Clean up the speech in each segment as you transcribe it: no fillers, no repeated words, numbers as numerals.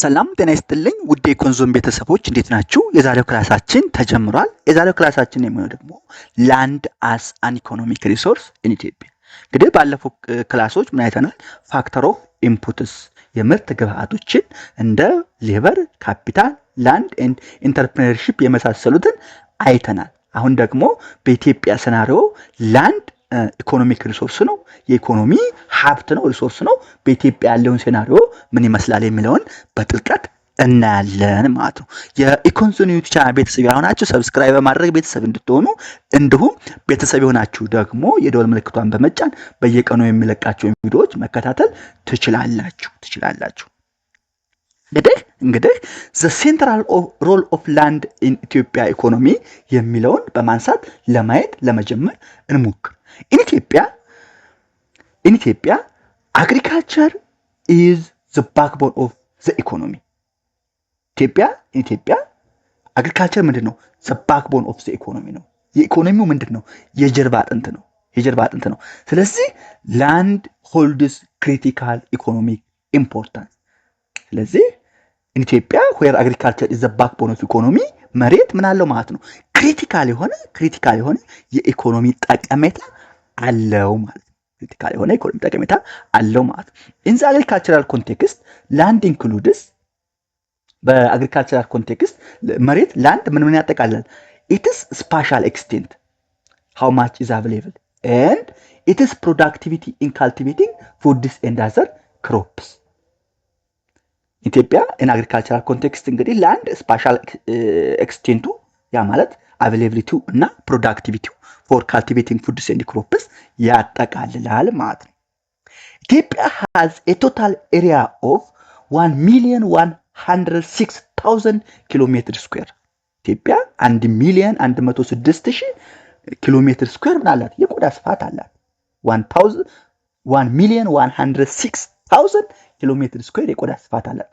ሰላም ጤና ይስጥልኝ ውድ የኮንዞም ቤተሰቦች እንዴት ናችሁ? የዛሬው ክላሳችን ተጀምሯል። የዛሬው ክላሳችን የሚሆነው ደግሞ ላንድ አስ አን ኢኮኖሚክ ሪሶርስ ኢን ኢትዮጵያ። እንግዲህ ባለፈው ክላሶች ምን አይተናል? ፋክተር ኦፍ ኢንፑትስ የምርት ግብአቶችን እንደ ሌበር፣ ካፒታል፣ ላንድ ኤንድ ኢንተርፕረነርሺፕ የመሳሰሉትን አይተናል። አሁን ደግሞ በኢትዮጵያ ሴናሪዮ ላንድ ኢኮኖሚክ ሪሶርስ ነው፣ የኢኮኖሚ ሀብት ነው፣ ሪሶርስ ነው። በኢትዮጵያ ያለውን ሴናሪዮ ምን ይመስላል የሚለውን በጥልቀት እናያለን ማለት ነው። የኢኮንዞም ዩቲዩብ ቻናል ቤተሰብ የሆናችሁ ሰብስክራይብ በማድረግ ቤተሰብ እንድትሆኑ እንዲሁም ቤተሰብ የሆናችሁ ደግሞ የደወል ምልክቷን በመጫን በየቀኑ የሚለቃቸውን ቪዲዮዎች መከታተል ትችላላችሁ። እንግዲህ ዘ ሴንትራል ሮል ኦፍ ላንድ ኢን ኢትዮጵያ ኢኮኖሚ የሚለውን በማንሳት ለማየት ለመጀመር እንሞክር። In Ethiopia, agriculture is the backbone of the economy. ኢትዮጵያ agriculture ምንድን ነው? the backbone of the economy ነው። የኢኮኖሚው ምንድን ነው? የጀርባ አጥንት ነው። ስለዚህ land holds critical economic importance። ስለዚህ in Ethiopia where agriculture is the backbone of economy መሬት ምን አለው ማለት ነው? ክሪቲካል የሆነ የኢኮኖሚ ጠቀሜታ አለው ማለት ነው። ክሪቲካል የሆነ ኢኮኖሚ ጠቀሜታ አለው ማለት ነው። ኢን ዘ አግሪካልቸራል ኮንቴክስት ላንድ ኢንክሉድስ በአግሪካልቸራል ኮንቴክስት መሬት ላንድ ምን ያጠቃልላል? ኢትስ ስፓሻል ኤክስቴንት ሃው ማች ኢዝ አቬሌብል ኤንድ ኢትስ ፕሮዳክቲቪቲ ኢን ካልቲቬቲንግ ፉድስ ኤንድ አዘር ክሮፕስ። ኢትዮጵያ ኢን አግሪካልቸራል ኮንቴክስት እንግዲህ ላንድ ስፓሻል ኤክስቴንቱ ያ ማለት አቬሌቢሊቲው እና ፕሮዳክቲቪቲው ፎር ካልቲቬቲንግ ፉድስ ኤንድ ክሮፕስ ያጠቃልላል ማለት ነው። ኢትዮጵያ has a total area of 1,106,000 ኪሎ ሜትር ስኩዌር። ኢትዮጵያ 1,106,000 ኪሎ ሜትር ስኩዌር ምናላት የቆዳ ስፋት አላት። 1,106,000 ኪሎ ሜትር ስኩዌር የቆዳ ስፋት አላት።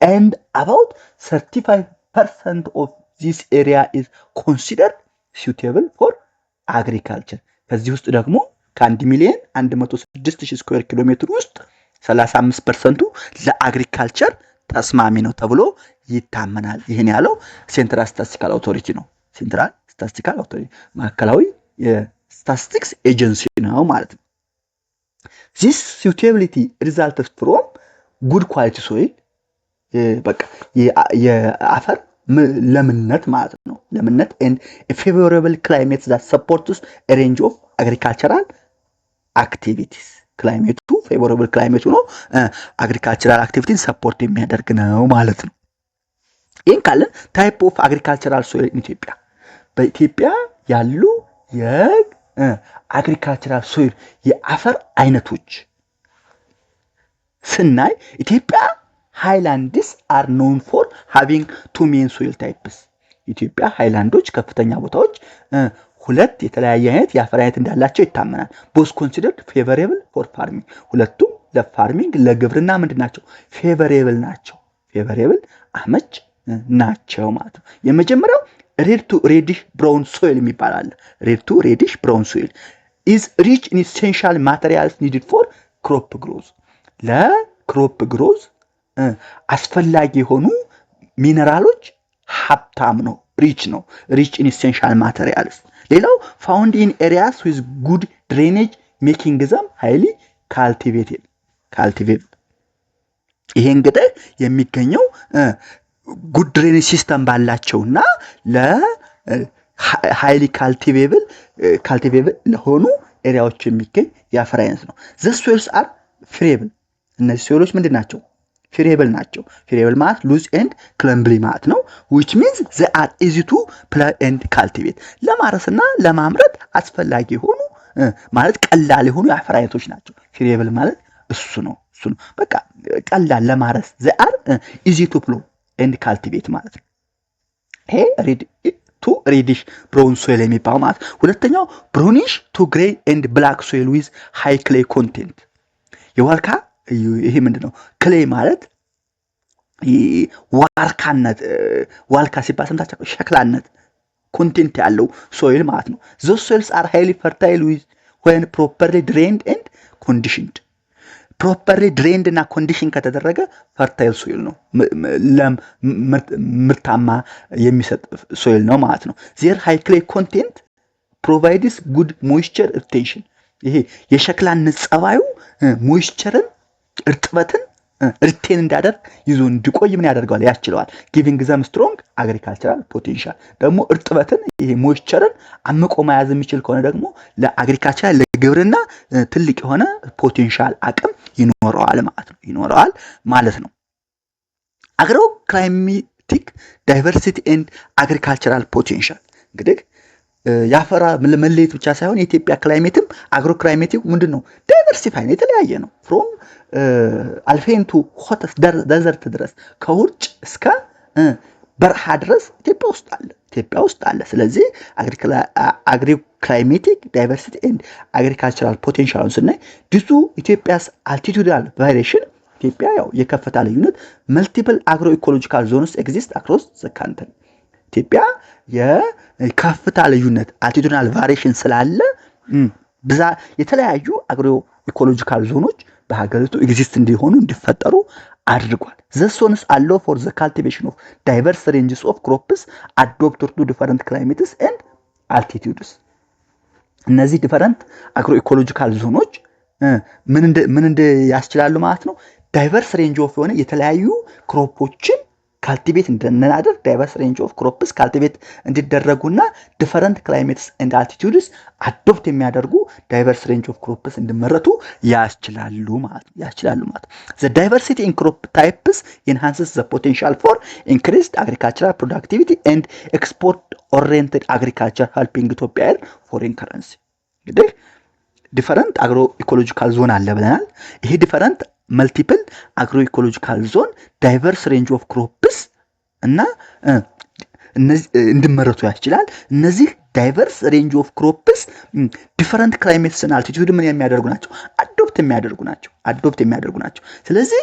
and about 35% of this area is considered suitable for agriculture። ከዚህ ውስጥ ደግሞ ከ1,106,000 ስኩዌር ኪሎ ሜትር ውስጥ 35%ቱ ለአግሪካልቸር ተስማሚ ነው ተብሎ ይታመናል። ይሄን ያለው ሴንትራል ስታቲስቲካል አውቶሪቲ ነው። ሴንትራል ስታቲስቲካል አውቶሪቲ ማዕከላዊ የስታቲስቲክስ ኤጀንሲ ነው ማለት ነው። this suitability results from good quality soil በቃ የአፈር ለምነት ማለት ነው። ለምነት and a favorable climate that supports a range of agricultural activities። ክላይሜቱ favorable climate ነው agricultural activities ሰፖርት የሚያደርግ ነው ማለት ነው። ይሄን ካለን type of agricultural soil in ኢትዮጵያ በኢትዮጵያ ያሉ የአግሪካልቸራል ሶይል የአፈር አይነቶች ስናይ ኢትዮጵያ ሃይላንድስ are known for having two main soil types። ኢትዮጵያ ሃይላንዶች ከፍተኛ ቦታዎች ሁለት የተለያየ አይነት የአፈር አይነት እንዳላቸው ይታመናል። both considered favorable for farming። ሁለቱም ለፋርሚንግ ለግብርና ምንድናቸው? ፌቨሬብል ናቸው። ፌቨሬብል አመች ናቸው ማለት ነው። የመጀመሪያው red to reddish brown soil የሚባል አለ። red to reddish brown soil is rich in essential materials needed for crop growth። ለክሮፕ ግሮዝ አስፈላጊ የሆኑ ሚነራሎች ሀብታም ነው፣ ሪች ኢን ኢሴንሻል ማቴሪያልስ። ሌላው found in areas with good drainage making them highly cultivated። ይሄ እንግዲህ የሚገኘው ጉድ ድሬኔጅ ሲስተም ባላቸውና ለሃይሊ ካልቲቬብል ለሆኑ ኤሪያዎች የሚገኝ የአፈር አይነት ነው። the soils are friable። እነዚህ ሶይሎች ምንድን ናቸው? ፊሬብል ናቸው። ፊሬብል ማለት ሉዝ ኤንድ ክለምብሊ ማለት ነው። which means they are easy to plant and cultivate። ለማረስና ለማምረት አስፈላጊ የሆኑ ማለት ቀላል የሆኑ የአፈር አይነቶች ናቸው። ፊሬብል ማለት እሱ ነው። በቃ ቀላል ለማረስ they are easy to plant and cultivate ማለት ነው። ይሄ to reddish brown soil የሚባለው ማለት። ሁለተኛው brownish to gray and black soil with high clay content። የዋልካ ይሄ ምንድነው? ክሌይ ማለት ዋርካነት፣ ዋልካ ሲባል ሰምታችሁ ሸክላነት ኮንቴንት ያለው ሶይል ማለት ነው። those soils are highly fertile with when properly drained and conditioned። ፕሮፐርሊ ድሬንድ እና ኮንዲሽን ከተደረገ ፈርታይል ሶይል ነው፣ ምርታማ የሚሰጥ ሶይል ነው ማለት ነው። ዜር ሃይ ክሌይ ኮንቴንት ፕሮቫይድስ ጉድ ሞይስቸር ሪቴንሽን። ይሄ የሸክላነት ጸባዩ ሞይስቸርን እርጥበትን ሪቴን እንዳደርግ ይዞ እንዲቆይ ምን ያደርገዋል? ያስችለዋል። ጊቪንግ ዘም ስትሮንግ አግሪካልቸራል ፖቴንሻል። ደግሞ እርጥበትን ይሄ ሞይስቸርን አምቆ መያዝ የሚችል ከሆነ ደግሞ ለአግሪካልቸራል ለግብርና ትልቅ የሆነ ፖቴንሻል አቅም ይኖረዋል ማለት ነው። አግሮ ክላይማቲክ ዳይቨርሲቲ ኤንድ አግሪካልቸራል ፖቴንሻል እንግዲህ ያፈራ መለየት ብቻ ሳይሆን የኢትዮጵያ ክላይሜትም አግሮ ክላይሜቲክ ምንድነው? ዳይቨርሲፋይ ነው፣ የተለያየ ነው። ፍሮም አልፌንቱ ሆተስ ደዘርት ድረስ ከውርጭ እስከ በረሃ ድረስ ኢትዮጵያ ውስጥ አለ። ስለዚህ አግሪ ክላይሜቲክ ዳይቨርሲቲ ኤንድ አግሪካልቸራል ፖቴንሻሉን ስናይ ድሱ ኢትዮጵያስ አልቲቱዳል ቫሪዬሽን ኢትዮጵያ ያው የከፍታ ልዩነት መልቲፕል አግሮ ኢኮሎጂካል ዞንስ ኤግዚስት አክሮስ ዘ ካንትሪ። ኢትዮጵያ የከፍታ ልዩነት አልቲቱዳል ቫሪዬሽን ስላለ የተለያዩ አግሮ ኢኮሎጂካል ዞኖች በሀገሪቱ ኤግዚስት እንዲፈጠሩ አድርጓል። ዘሶንስ አለው ፎር ዘ ካልቲቬሽን ኦፍ ዳይቨርስ ሬንጅስ ኦፍ ክሮፕስ አዶፕትድ ቱ ዲፈረንት ክላይሜትስ ኤንድ አልቲቲዩድስ። እነዚህ ዲፈረንት አግሮ ኢኮሎጂካል ዞኖች ምን ያስችላሉ ማለት ነው? ዳይቨርስ ሬንጅ ኦፍ የሆነ የተለያዩ ክሮፖችን ካልቲቬት እንድናደርግ ዳይቨርስ ሬንጅ ኦፍ ክሮፕስ ካልቲቬት እንዲደረጉና ዲፈረንት ክላይሜትስ ኤንድ አልቲቲዩድስ አዶፕት የሚያደርጉ ዳይቨርስ ሬንጅ ኦፍ ክሮፕስ እንዲመረቱ ያስችላሉ ማለት ነው። ዘ ዳይቨርሲቲ ኢን ክሮፕ ታይፕስ ኢንሃንስስ ዘ ፖቴንሻል ፎር ኢንክሪዝድ አግሪካልቸራል ፕሮዳክቲቪቲ ኤንድ ኤክስፖርት ኦሪየንትድ አግሪካልቸር ሄልፒንግ ኢትዮጵያ ፎሬን ከረንሲ። እንግዲህ ዲፈረንት አግሮ ኢኮሎጂካል ዞን አለ ብለናል። ይሄ ዲፈረንት መልቲፕል አግሮ ኢኮሎጂካል ዞን ዳይቨርስ ሬንጅ ኦፍ ክሮፕስ እና እንዲመረቱ ያስችላል። እነዚህ ዳይቨርስ ሬንጅ ኦፍ ክሮፕስ ዲፈረንት ክላይሜትስ እና አልቲቲዩድ ምን የሚያደርጉ ናቸው? አዶፕት የሚያደርጉ ናቸው። ስለዚህ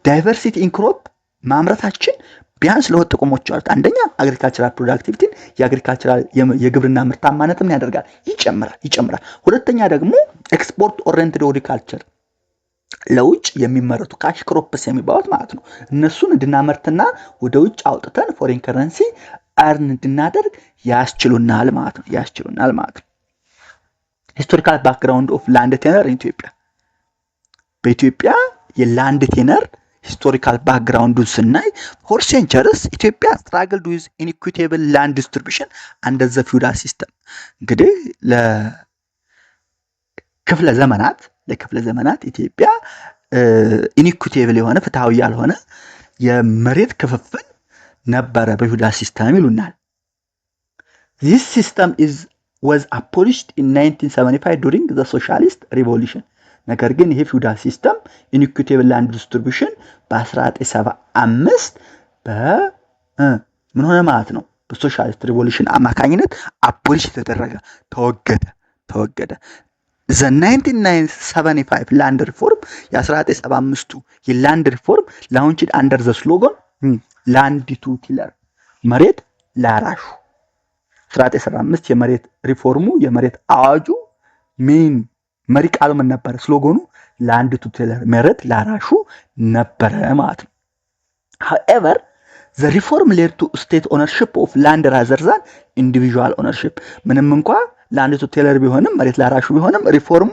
ዳይቨርሲቲ ኢን ክሮፕ ማምረታችን ቢያንስ ለሁለት ጥቅሞች አሉት። አንደኛ አግሪካልቸራል ፕሮዳክቲቪቲን የአግሪካልቸራል የግብርና ምርታማነትን ያደርጋል፣ ይጨምራል። ሁለተኛ ደግሞ ኤክስፖርት ኦሪየንትድ አግሪካልቸር ለውጭ የሚመረቱ ካሽ ክሮፕስ የሚባሉት ማለት ነው። እነሱን እንድናመርትና ወደ ውጭ አውጥተን ፎሬን ከረንሲ አርን እንድናደርግ ያስችሉናል ማለት ነው። ሂስቶሪካል ባክግራውንድ ኦፍ ላንድ ቴነር ኢትዮጵያ። በኢትዮጵያ የላንድ ቴነር ሂስቶሪካል ባክግራውንዱን ስናይ ፎር ሴንቸሪስ ኢትዮጵያ ስትራግልድ ዊዝ ኢንኢኩዊቴብል ላንድ ዲስትሪቢዩሽን አንደር ዘ ፊውዳል ሲስተም። እንግዲህ ለክፍለ ዘመናት ኢትዮጵያ ኢንኢኩዊቴብል የሆነ ፍትሃዊ ያልሆነ የመሬት ክፍፍል ነበረ በፊውዳል ሲስተም ይሉናል። This system was abolished in 1975 during the socialist revolution. ነገር ግን ይሄ ፊውዳል ሲስተም ኢንኢኩዊቴብል ላንድ ዲስትሪቢዩሽን በ1975 ምን ሆነ ማለት ነው? በሶሻሊስት ሪቮሉሽን አማካኝነት አቦሊሽ ተደረገ፣ ተወገደ። The 1975 land reform የ1975ቱ የላንድ ሪፎርም launched under the slogan land to tiller መሬት ላራሹ። 1975 የመሬት ሪፎርሙ የመሬት አዋጁ ሜን መሪ ቃሉ ምን ነበር? ስሎጋኑ ላንድ ቱ ቲለር መሬት ላራሹ ነበረ ማለት ነው። however the reform led to state ownership of land rather than individual ownership። ምንም እንኳን ላንድ ቱ ቲለር ቢሆንም መሬት ላራሹ ቢሆንም ሪፎርሙ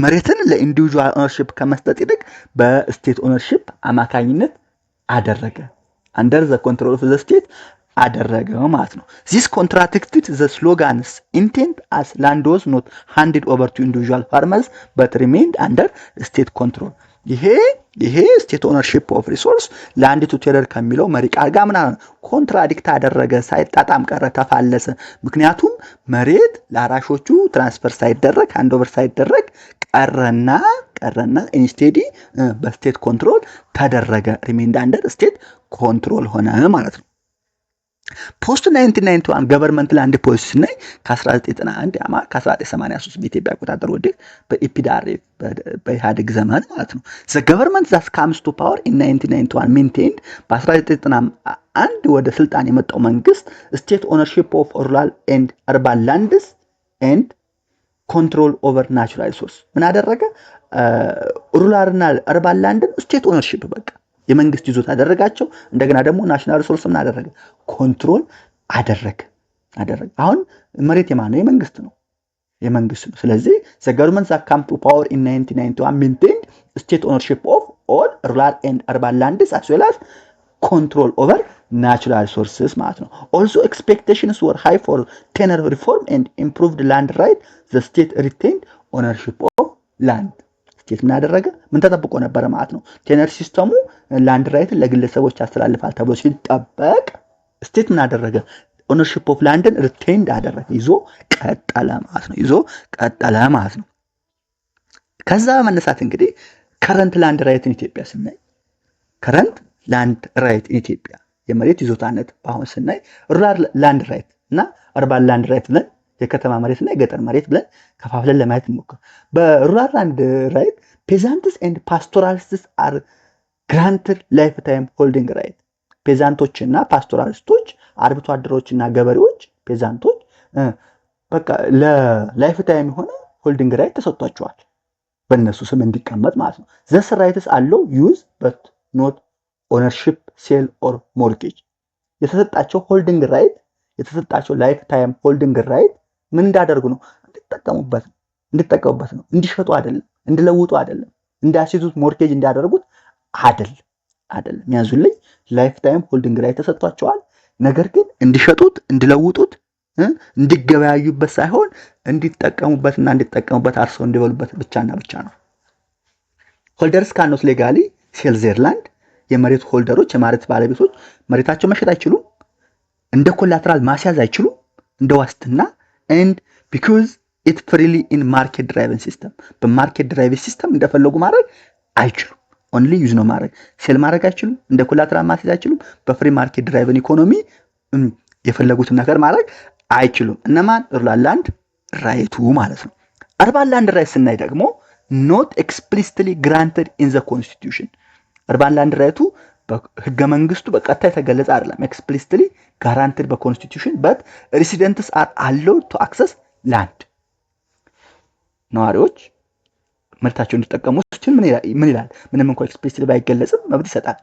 መሬትን ለኢንዲቪጁዋል ኦነርሺፕ ከመስጠት ይልቅ በስቴት ኦነርሺፕ አማካኝነት አደረገ፣ under the control of the state አደረገው ማለት ነው። this contradicted the slogan's intent as land was not handed over to individual farmers but remained under state control። ይሄ ስቴት ኦነርሺፕ ኦፍ ሪሶርስ ላንድ ቱ ቲለር ከሚለው መሪ ቃል ጋር ምናምን ኮንትራዲክት አደረገ፣ ሳይጣጣም ቀረ፣ ተፋለሰ። ምክንያቱም መሬት ለአራሾቹ ትራንስፈር ሳይደረግ ሃንድ ኦቨር ሳይደረግ ቀረና ኢንስቴዲ በስቴት ኮንትሮል ተደረገ፣ ሪሜንድ አንደር ስቴት ኮንትሮል ሆነ ማለት ነው። ፖስት 1991 ገቨርንመንት ላንድ ፖሊሲ ላይ ከ1991 ከ1983 በኢትዮጵያ አቆጣጠር ወዲህ በኢፒዲአርኤፍ በኢህአዴግ ዘመን ማለት ነው ዘ ገቨርንመንት ዛት ካምስ ቱ ፓወር ኢን 1991 ሜንቴንድ በ1991 ወደ ስልጣን የመጣው መንግስት ስቴት ኦነርሺፕ ኦፍ ሩራል ኤንድ አርባን ላንድስ ኤንድ ኮንትሮል ኦቨር ናቹራል ሪሶርስ ምን አደረገ? ሩራልና አርባን ላንድን ስቴት ኦነርሺፕ በቃ የመንግስት ይዞታ አደረጋቸው። እንደገና ደግሞ ናሽናል ሪሶርስ ምን አደረገ? ኮንትሮል አደረገ። አሁን መሬት የማን ነው? የመንግስት ነው። ስለዚህ the government that come to power in 1991 maintained state ownership of all rural and urban lands as well as control over natural resources ማለት ነው። Also expectations were high for tenure reform and improved land right. The state retained ownership of land. ስቴት ምን አደረገ? ምን ተጠብቆ ነበረ ማለት ነው? ቴነር ሲስተሙ ላንድ ራይትን ለግለሰቦች ያስተላልፋል ተብሎ ሲጠበቅ ስቴት ምን አደረገ? ኦነርሺፕ ኦፍ ላንድን ሪቴይንድ አደረገ፣ ይዞ ቀጠለ ማለት ነው። ከዛ በመነሳት እንግዲህ ከረንት ላንድ ራይት ኢን ኢትዮጵያ ስናይ የመሬት ይዞታነት በአሁን ስናይ ሩራል ላንድ ራይት እና አርባን ላንድ ራይት ብለን የከተማ መሬትና የገጠር መሬት ብለን ከፋፍለን ለማየት እንሞክር። በሩራል ላንድ ራይት ፔዛንትስ ኤንድ ፓስቶራሊስትስ አር ግራንትድ ላይፍ ታይም ሆልዲንግ ራይት። ፔዛንቶችና ፓስቶራሊስቶች አርብቶ አደሮችና ገበሬዎች ፔዛንቶች በቃ ለላይፍ ታይም የሆነ ሆልዲንግ ራይት ተሰጥቷቸዋል በእነሱ ስም እንዲቀመጥ ማለት ነው። ዘስ ራይትስ አለው ዩዝ በት ኖት ኦነርሺፕ ሴል ኦር ሞርጌጅ። የተሰጣቸው ሆልዲንግ ራይት የተሰጣቸው ላይፍ ታይም ሆልዲንግ ራይት ምን እንዳደርጉ ነው? እንዲጠቀሙበት ነው። እንዲሸጡ አይደለም፣ እንዲለውጡ አይደለም፣ እንዳያስይዙት ሞርጌጅ እንዲያደርጉት አይደለም። ያዙልኝ ላይፍ ታይም ሆልዲንግ ራይት ተሰጥቷቸዋል። ነገር ግን እንዲሸጡት፣ እንዲለውጡት፣ እንዲገበያዩበት ሳይሆን እንዲጠቀሙበትና እንዲጠቀሙበት አርሰው እንዲበሉበት ብቻና ብቻ ነው። ሆልደርስ ካኖት ሌጋሊ ሴል ዜር ላንድ። የመሬት ሆልደሮች የመሬት ባለቤቶች መሬታቸው መሸጥ አይችሉም፣ እንደ ኮላተራል ማስያዝ አይችሉም፣ እንደ ዋስትና and because it freely in market driven system በማርኬት ድራይቭ ሲስተም እንደፈለጉ ማድረግ አይችሉም። ኦንሊ ዩዝ ነው ማድረግ፣ ሴል ማድረግ አይችሉም፣ እንደ ኮላተራል ማስያዝ አይችሉም። በፍሪ ማርኬት ድራይቭን ኢኮኖሚ የፈለጉትን ነገር ማድረግ አይችሉም። እነማን? ሩራል ላንድ ራይቱ ማለት ነው። አርባን ላንድ ራይት ስናይ ደግሞ not explicitly granted in the constitution። አርባን ላንድ ራይቱ በህገ መንግስቱ በቀጥታ የተገለጸ አይደለም። explicitly guaranteed በኮንስቲቱሽን but residents are allowed to access land። ነዋሪዎች መብታቸውን እንዲጠቀሙ ሲል ምን ይላል? ምንም እንኳን explicitly ባይገለጽም መብት ይሰጣል።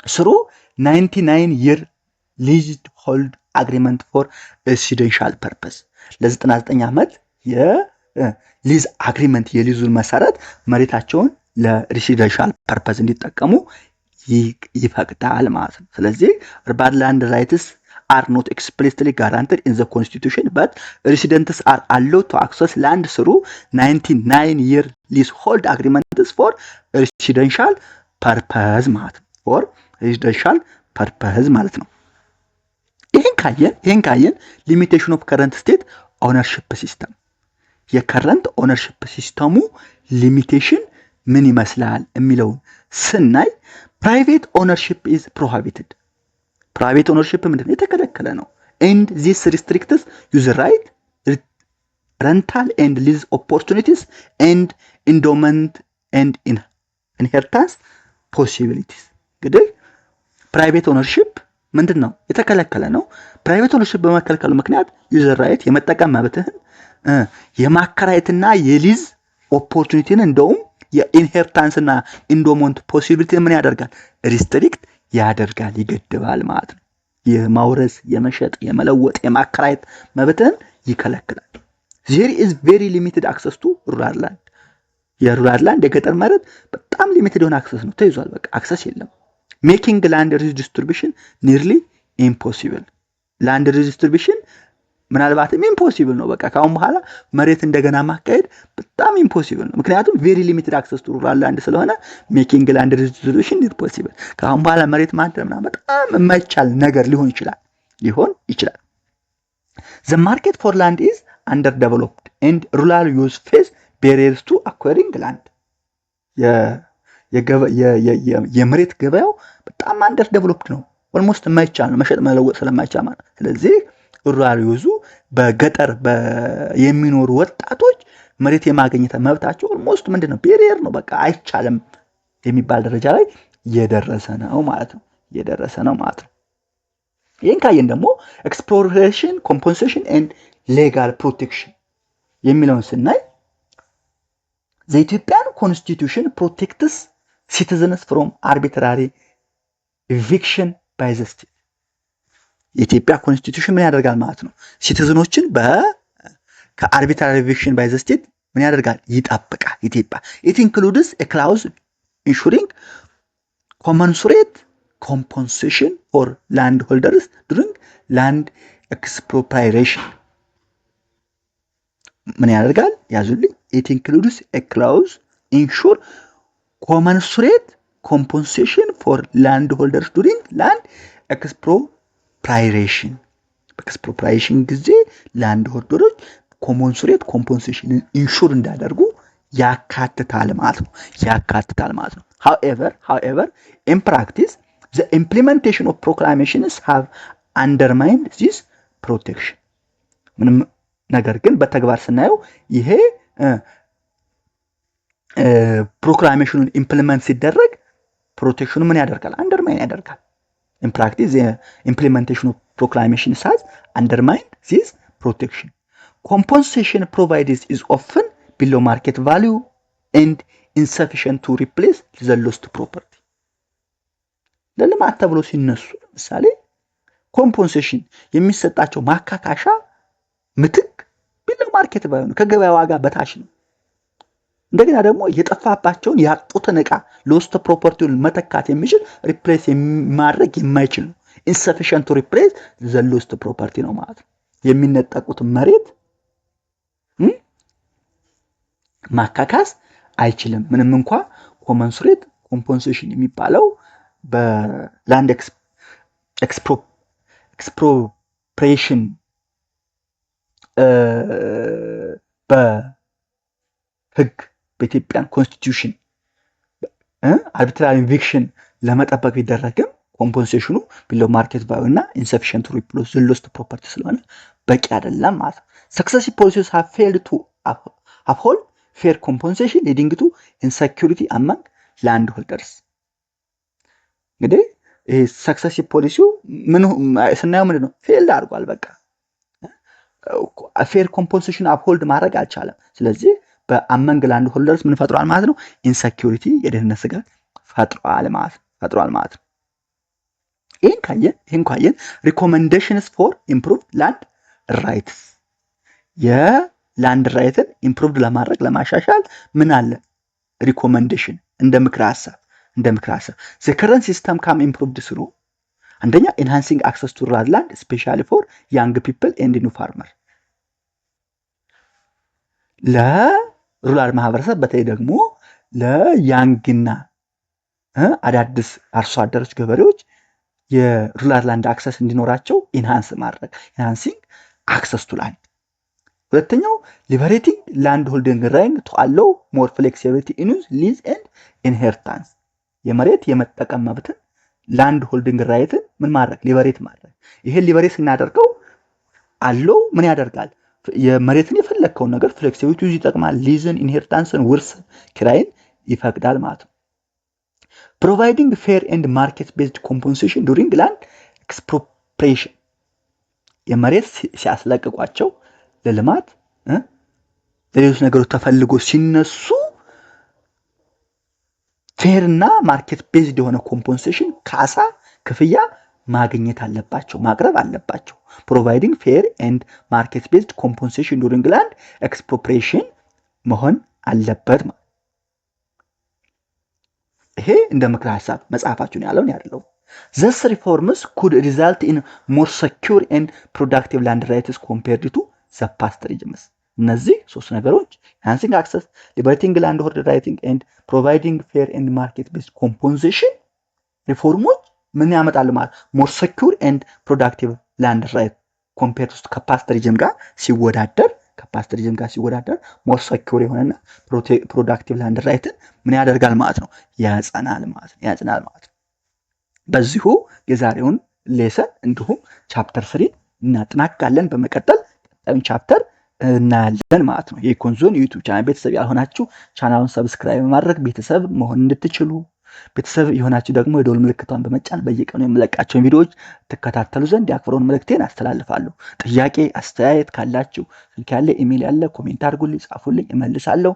through 99 year leased hold agreement for residential purpose ለ99 ዓመት የሊዝ አግሪመንት የሊዙን መሰረት መሬታቸውን ለሬሲደንሻል ፐርፐዝ እንዲጠቀሙ ይፈቅዳል ማለት ነው። ስለዚህ urban land rights are not explicitly guaranteed in the constitution but residents are allowed to access land through 99 year leasehold agreements for residential purpose ማለት ነው። for residential purpose ማለት ነው። ይሄን ካየን limitation of current state ownership system የከረንት ኦነርሺፕ ሲስተሙ ሊሚቴሽን ምን ይመስላል የሚለውን ስናይ ፕራይቬት ኦነርሺፕ ኢዝ ፕሮሂቢትድ። ፕራይቬት ኦነርሺፕ ምንድነው? የተከለከለ ነው። ኤንድ ዚስ ሪስትሪክትስ ዩዝ ራይት ረንታል ኤንድ ሊዝ ኦፖርቹኒቲስ ኤንድ ኢንዶመንት ኤንድ ኢንሄሪታንስ ፖሲቢሊቲስ። እንግዲህ ፕራይቬት ኦነርሺፕ ምንድነው? የተከለከለ ነው። ፕራይቬት ኦነርሺፕ በመከልከሉ ምክንያት ዩዝ ራይት የመጠቀም መብትህን የማከራየትና የሊዝ ኦፖርቹኒቲን እንደውም የኢንሄሪታንስና ኢንዶመንት ፖሲቢሊቲ ምን ያደርጋል? ሪስትሪክት ያደርጋል፣ ይገድባል ማለት ነው። የማውረስ፣ የመሸጥ፣ የመለወጥ፣ የማከራየት መብትን ይከለክላል። there is very limited access to rural land። የሩራል ላንድ የገጠር መሬት በጣም ሊሚትድ የሆነ አክሰስ ነው፣ ተይዟል። በቃ አክሰስ የለም። making land redistribution nearly impossible። ላንድ ሪዲስትሪቢዩሽን ምናልባትም ኢምፖሲብል ነው። በቃ ካሁን በኋላ መሬት እንደገና ማካሄድ በጣም ኢምፖሲብል ነው። ምክንያቱም ቬሪ ሊሚትድ አክሰስ ቱ ሩራል ላንድ ስለሆነ ሜኪንግ ላንድ ሪዲስትሪቢዩሽን ኢምፖሲብል። ካሁን በኋላ መሬት ማድረምና በጣም የማይቻል ነገር ሊሆን ይችላል። the market for land is underdeveloped and rural use face barriers to acquiring land። የመሬት ገበያው በጣም አንደር ዴቨሎፕድ ነው። ኦልሞስት የማይቻል ነው፣ መሸጥ መለወጥ ስለማይቻል ማለት። ስለዚህ ሩራል ዩዙ በገጠር የሚኖሩ ወጣቶች መሬት የማግኘት መብታቸው ኦልሞስት ምንድነው? ቤሪየር ነው። በቃ አይቻልም የሚባል ደረጃ ላይ የደረሰ ነው ማለት ነው። ይህን ካየን ደግሞ ኤክስፕሎሬሽን፣ ኮምፐንሴሽን ኤንድ ሌጋል ፕሮቴክሽን የሚለውን ስናይ the Ethiopian constitution protects citizens from arbitrary eviction by the state የኢትዮጵያ ኮንስቲቱሽን ምን ያደርጋል ማለት ነው ሲቲዝኖችን ከአርቢትራሪ ኤቪክሽን ባይ ዘ ስቴት ምን ያደርጋል ይጣበቃል ኢትዮጵያ it includes a clause ensuring commensurate compensation for landholders during land expropriation ምን ያደርጋል ያዙልኝ it includes a clause ensure commensurate compensation for landholders during land expropriation ጊዜ landholders commensurate compensation ensure እንዳደርጉ ያካትታል ማለት ነው however in practice the implementation of proclamations have undermined this protection ምንም ነገር ግን በተግባር ስናየው ይሄ ፕሮክላሜሽኑን ኢምፕሊመንት ሲደረግ ፕሮቴክሽኑ ምን ያደርጋል አንደርማይን ያደርጋል in practice the implementation of proclamations has undermined this protection compensation provided is often below market value and insufficient to replace the lost property ለልማት ተብሎ ሲነሱ ለምሳሌ ኮምፖንሴሽን የሚሰጣቸው ማካካሻ ምትክ ቢሎ ማርኬት ባይሆን ከገበያ ዋጋ በታች ነው እንደገና ደግሞ የጠፋባቸውን ያጡትን ዕቃ ሎስት ፕሮፐርቲውን መተካት የሚችል ሪፕሌስ ማድረግ የማይችል ነው insufficient to replace the lost property ነው ማለት ነው የሚነጠቁት መሬት ማካካስ አይችልም ምንም እንኳን commensurate compensation የሚባለው በላንድ expropriation በህግ በኢትዮጵያን ኮንስቲቱሽን አርቢትራሪ ኢቪክሽን ለመጠበቅ ቢደረግም ኮምፖንሴሽኑ ቢሎ ማርኬት ቫልዩ እና ኢንሰፊሽንት ቱ ሪፕሌስ ዘ ሎስት ፕሮፐርቲ ስለሆነ በቂ አይደለም ማለት ነው successive policies have failed to uphold fair compensation leading to insecurity among landholders እንግዲህ ይሄ ሰክሰሲቭ ፖሊሲው ምን ስናየው ምንድነው ፌልድ አድርጓል በቃ ፌር ኮምፖንሴሽን አፕሆልድ ማድረግ አልቻለም ስለዚህ በአመንግ ላንድ ሆልደርስ ምን ፈጥሯል ማለት ነው ኢንሴኩሪቲ የደህንነት ስጋት ፈጥሯል ማለት ነው ይሄን ካየን ሪኮመንዴሽንስ ፎር ኢምፕሩቭድ ላንድ ራይትስ የላንድ ራይትን ኢምፕሩቭድ ለማድረግ ለማሻሻል ምን አለ ሪኮመንዴሽን እንደ ምክረ ሐሳብ the current system can improve through አንደኛ enhancing access to rural land especially for young people and new farmer ለሩራል ማህበረሰብ በተለይ ደግሞ ለያንግና አዳዲስ አርሶ አደሮች ገበሬዎች የሩራል ላንድ አክሰስ እንዲኖራቸው enhancing access to land ሁለተኛው liberating land holding right to allow more flexibility in use lease and inheritance የመሬት የመጠቀም መብትን ላንድ ሆልዲንግ ራይትን ምን ማድረግ ሊበሬት ማድረግ ይሄን ሊበሬት እናደርገው አለው ምን ያደርጋል የመሬትን የፈለከውን ነገር ፍሌክሲቢሊቲ ይጠቅማል ሊዝን ኢንሄሪታንስን ውርስ ክራይን ይፈቅዳል ማለት ነው providing fair and market based compensation during land expropriation የመሬት ሲያስለቅቋቸው ለልማት ለሌሎች ነገሮች ተፈልጎ ሲነሱ ፌር እና ማርኬት ቤዝድ የሆነ ኮምፖንሴሽን ካሳ ክፍያ ማግኘት አለባቸው ማቅረብ አለባቸው providing fair and market based compensation during land expropriation መሆን አለበት ይሄ እንደ ምክረ ሐሳብ መጽሐፋችሁን ያለው these reforms could result in more secure and productive land rights compared to the past regimes እነዚህ ሶስት ነገሮች enhancing access liberating land holding right and providing fair and market based compensation ሪፎርሞች ምን ያመጣሉ ማለት more secure and productive land right compared to past regime ጋር ሲወዳደር more secure የሆነና productive land right ምን ያደርጋል ማለት ነው ያጸናል ማለት ነው በዚሁ የዛሬውን ሌሰን እንዲሁም ቻፕተር 3 እናጠናቅቃለን በመቀጠል ቀጣዩን ቻፕተር እናያለን ማለት ነው የኢኮንዞን ዩቲዩብ ቻናል ቤተሰብ ያልሆናችሁ ቻናሉን ሰብስክራይብ ማድረግ ቤተሰብ መሆን እንድትችሉ ቤተሰብ የሆናችሁ ደግሞ የደወል ምልክቷን በመጫን በየቀኑ የምለቃቸውን ቪዲዮዎች ትከታተሉ ዘንድ የአክብሮት መልእክቴን አስተላልፋለሁ። ጥያቄ አስተያየት ካላችሁ ስልክ ያለ ኢሜል ያለ ኮሜንት አድርጉልኝ፣ ጻፉልኝ፣ እመልሳለሁ።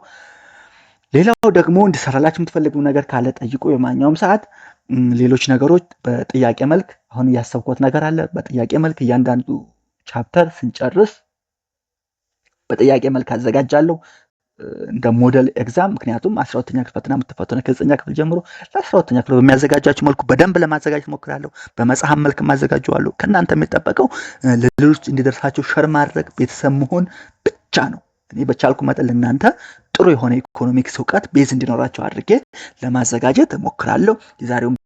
ሌላው ደግሞ እንድሰራላችሁ የምትፈልጉ ነገር ካለ ጠይቁ። በማንኛውም ሰዓት ሌሎች ነገሮች በጥያቄ መልክ አሁን ያሰብኩት ነገር አለ። በጥያቄ መልክ እያንዳንዱ ቻፕተር ስንጨርስ በጥያቄ መልክ አዘጋጃለሁ እንደ ሞዴል ኤግዛም። ምክንያቱም 12ኛ ክፍል ፈተና የምትፈተኑ ከ9ኛ ክፍል ጀምሮ ለ12ኛ ክፍል በሚያዘጋጃችሁ መልኩ በደንብ ለማዘጋጀት ሞክራለሁ። በመጽሐፍ መልክ ማዘጋጀዋለሁ። ከእናንተ የሚጠበቀው ለሌሎች እንዲደርሳቸው ሸር ማድረግ፣ ቤተሰብ መሆን ብቻ ነው። እኔ በቻልኩ መጠን ለእናንተ ጥሩ የሆነ ኢኮኖሚክስ እውቀት ቤዝ እንዲኖራቸው አድርጌ ለማዘጋጀት ሞክራለሁ። የዛሬውን